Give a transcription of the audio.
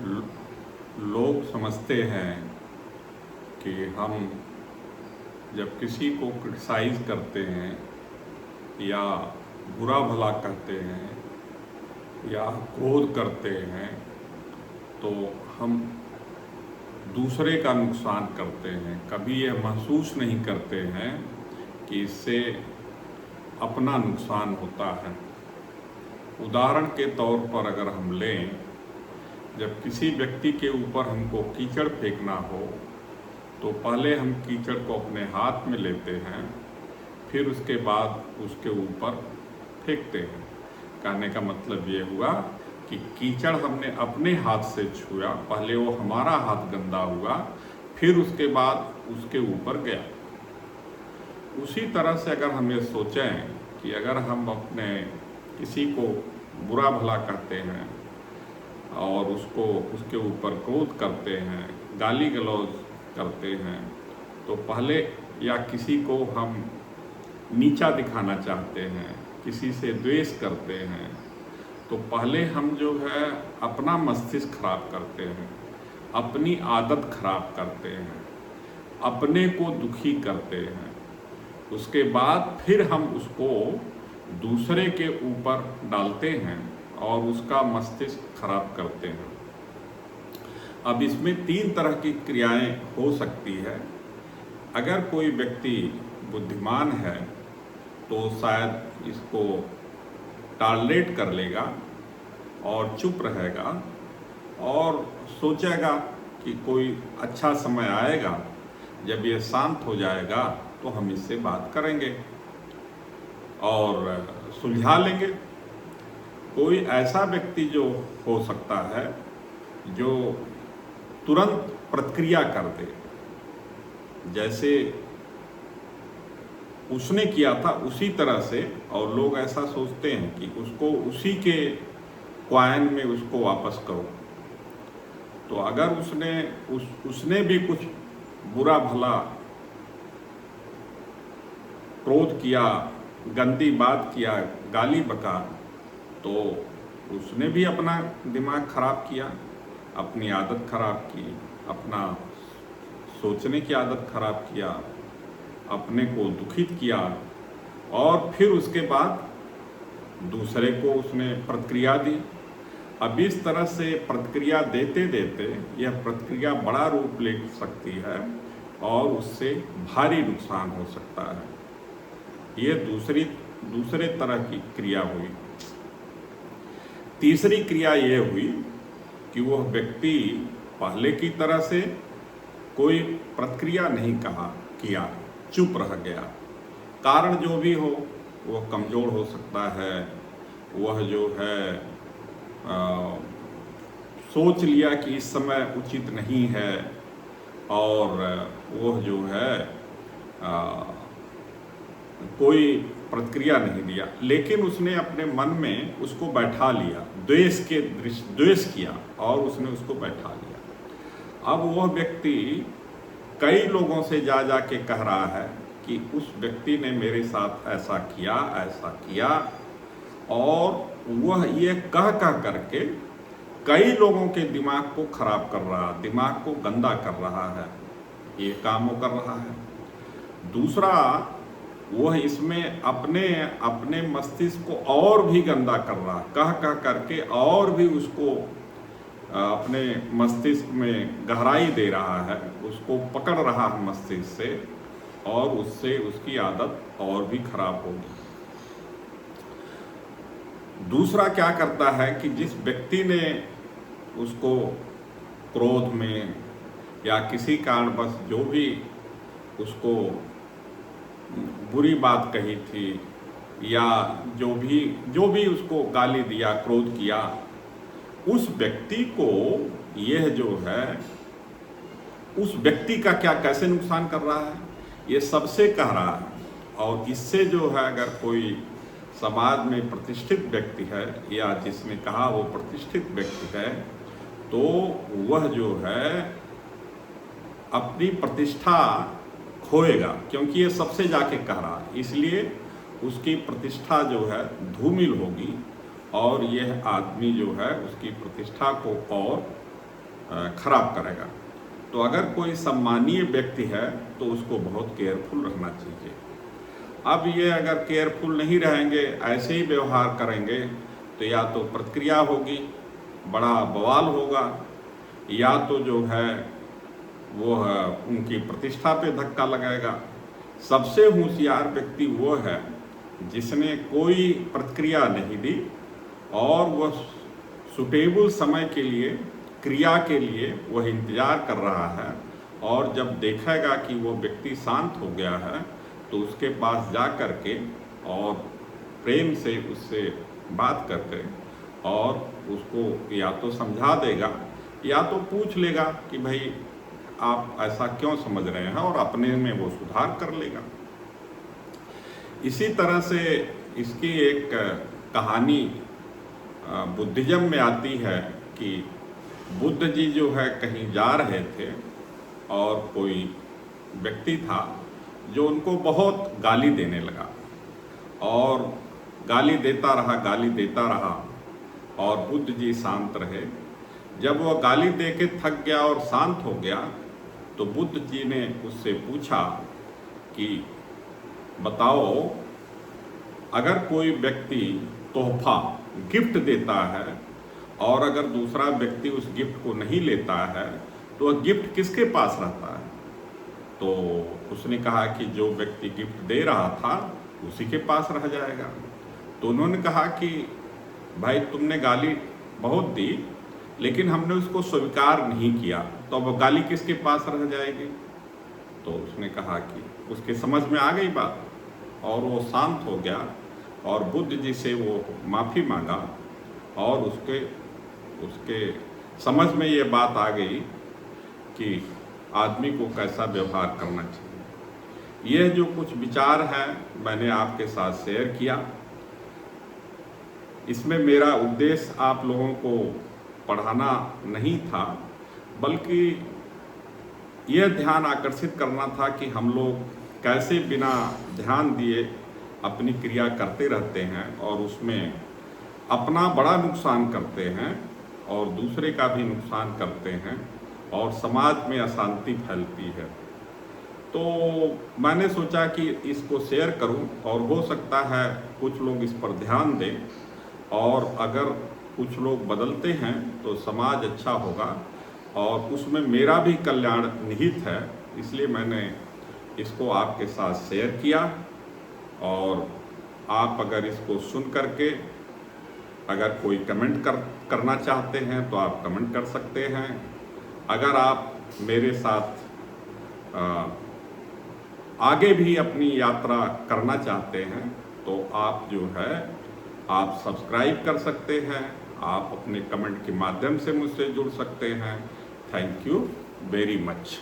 लोग समझते हैं कि हम जब किसी को क्रिटिसाइज़ करते हैं या बुरा भला कहते हैं या क्रोध करते हैं तो हम दूसरे का नुकसान करते हैं। कभी यह महसूस नहीं करते हैं कि इससे अपना नुकसान होता है। उदाहरण के तौर पर अगर हम लें, जब किसी व्यक्ति के ऊपर हमको कीचड़ फेंकना हो तो पहले हम कीचड़ को अपने हाथ में लेते हैं, फिर उसके बाद उसके ऊपर फेंकते हैं। कहने का मतलब ये हुआ कि कीचड़ हमने अपने हाथ से छुआ, पहले वो हमारा हाथ गंदा हुआ, फिर उसके बाद उसके ऊपर गया। उसी तरह से अगर हम ये सोचें कि अगर हम अपने किसी को बुरा भला कहते हैं और उसको उसके ऊपर क्रोध करते हैं, गाली गलौज करते हैं, तो पहले या किसी को हम नीचा दिखाना चाहते हैं, किसी से द्वेष करते हैं, तो पहले हम जो है अपना मस्तिष्क खराब करते हैं, अपनी आदत खराब करते हैं, अपने को दुखी करते हैं। उसके बाद फिर हम उसको दूसरे के ऊपर डालते हैं और उसका मस्तिष्क खराब करते हैं। अब इसमें 3 तरह की क्रियाएं हो सकती है। अगर कोई व्यक्ति बुद्धिमान है तो शायद इसको टॉलरेट कर लेगा और चुप रहेगा और सोचेगा कि कोई अच्छा समय आएगा, जब ये शांत हो जाएगा तो हम इससे बात करेंगे और सुलझा लेंगे। कोई ऐसा व्यक्ति जो हो सकता है जो तुरंत प्रतिक्रिया कर दे, जैसे उसने किया था उसी तरह से, और लोग ऐसा सोचते हैं कि उसको उसी के क्वाइन में उसको वापस करो। तो अगर उसने भी कुछ बुरा भला क्रोध किया, गंदी बात किया, गाली बका, तो उसने भी अपना दिमाग खराब किया, अपनी आदत खराब की, अपना सोचने की आदत खराब किया, अपने को दुखित किया, और फिर उसके बाद दूसरे को उसने प्रतिक्रिया दी। अब इस तरह से प्रतिक्रिया देते देते यह प्रतिक्रिया बड़ा रूप ले सकती है और उससे भारी नुकसान हो सकता है। यह दूसरे तरह की क्रिया हुई। तीसरी क्रिया यह हुई कि वह व्यक्ति पहले की तरह से कोई प्रतिक्रिया नहीं किया, चुप रह गया। कारण जो भी हो, वह कमज़ोर हो सकता है, वह जो है सोच लिया कि इस समय उचित नहीं है, और वह जो है कोई प्रतिक्रिया नहीं दिया, लेकिन उसने अपने मन में उसको बैठा लिया, द्वेष किया और उसने उसको बैठा लिया। अब वह व्यक्ति कई लोगों से जा के कह रहा है कि उस व्यक्ति ने मेरे साथ ऐसा किया, और वह ये कह करके कई लोगों के दिमाग को खराब कर रहा, दिमाग को गंदा कर रहा है। ये काम वो कर रहा है। दूसरा, वह इसमें अपने मस्तिष्क को और भी गंदा कर रहा, कह करके और भी उसको अपने मस्तिष्क में गहराई दे रहा है, उसको पकड़ रहा है मस्तिष्क से, और उससे उसकी आदत और भी खराब होगी। दूसरा क्या करता है कि जिस व्यक्ति ने उसको क्रोध में या किसी कारणवश जो भी उसको बुरी बात कही थी या जो भी उसको गाली दिया, क्रोध किया, उस व्यक्ति को यह जो है उस व्यक्ति का कैसे नुकसान कर रहा है, ये सबसे कह रहा है। और इससे जो है अगर कोई समाज में प्रतिष्ठित व्यक्ति है या जिसने कहा वो प्रतिष्ठित व्यक्ति है, तो वह जो है अपनी प्रतिष्ठा खोएगा, क्योंकि ये सबसे जाके कह रहा है, इसलिए उसकी प्रतिष्ठा जो है धूमिल होगी और यह आदमी जो है उसकी प्रतिष्ठा को और खराब करेगा। तो अगर कोई सम्मानीय व्यक्ति है तो उसको बहुत केयरफुल रहना चाहिए। अब ये अगर केयरफुल नहीं रहेंगे, ऐसे ही व्यवहार करेंगे, तो या तो प्रतिक्रिया होगी, बड़ा बवाल होगा, या तो जो है वो है उनकी प्रतिष्ठा पे धक्का लगाएगा। सबसे होशियार व्यक्ति वो है जिसने कोई प्रतिक्रिया नहीं दी और वह सुटेबल समय के लिए, क्रिया के लिए वह इंतज़ार कर रहा है, और जब देखेगा कि वो व्यक्ति शांत हो गया है तो उसके पास जा कर के और प्रेम से उससे बात करके और उसको या तो समझा देगा या तो पूछ लेगा कि भाई आप ऐसा क्यों समझ रहे हैं, और अपने में वो सुधार कर लेगा। इसी तरह से इसकी एक कहानी बुद्धिज्म में आती है कि बुद्ध जी जो है कहीं जा रहे थे और कोई व्यक्ति था जो उनको बहुत गाली देने लगा, और गाली देता रहा और बुद्ध जी शांत रहे। जब वह गाली दे के थक गया और शांत हो गया तो बुद्ध जी ने उससे पूछा कि बताओ, अगर कोई व्यक्ति तोहफा गिफ्ट देता है और अगर दूसरा व्यक्ति उस गिफ्ट को नहीं लेता है तो वह गिफ्ट किसके पास रहता है? तो उसने कहा कि जो व्यक्ति गिफ्ट दे रहा था उसी के पास रह जाएगा। तो उन्होंने कहा कि भाई तुमने गाली बहुत दी लेकिन हमने उसको स्वीकार नहीं किया, तो अब गाली किसके पास रह जाएगी? तो उसने कहा कि उसके समझ में आ गई बात और वो शांत हो गया और बुद्ध जी से वो माफ़ी मांगा, और उसके समझ में ये बात आ गई कि आदमी को कैसा व्यवहार करना चाहिए। यह जो कुछ विचार है मैंने आपके साथ शेयर किया। इसमें मेरा उद्देश्य आप लोगों को पढ़ाना नहीं था, बल्कि यह ध्यान आकर्षित करना था कि हम लोग कैसे बिना ध्यान दिए अपनी क्रिया करते रहते हैं और उसमें अपना बड़ा नुकसान करते हैं और दूसरे का भी नुकसान करते हैं और समाज में अशांति फैलती है। तो मैंने सोचा कि इसको शेयर करूं और हो सकता है कुछ लोग इस पर ध्यान दें, और अगर कुछ लोग बदलते हैं तो समाज अच्छा होगा और उसमें मेरा भी कल्याण निहित है। इसलिए मैंने इसको आपके साथ शेयर किया, और आप अगर इसको सुन करके अगर कोई कमेंट करना चाहते हैं तो आप कमेंट कर सकते हैं। अगर आप मेरे साथ आगे भी अपनी यात्रा करना चाहते हैं तो आप जो है आप सब्सक्राइब कर सकते हैं, आप अपने कमेंट के माध्यम से मुझसे जुड़ सकते हैं। Thank you very much.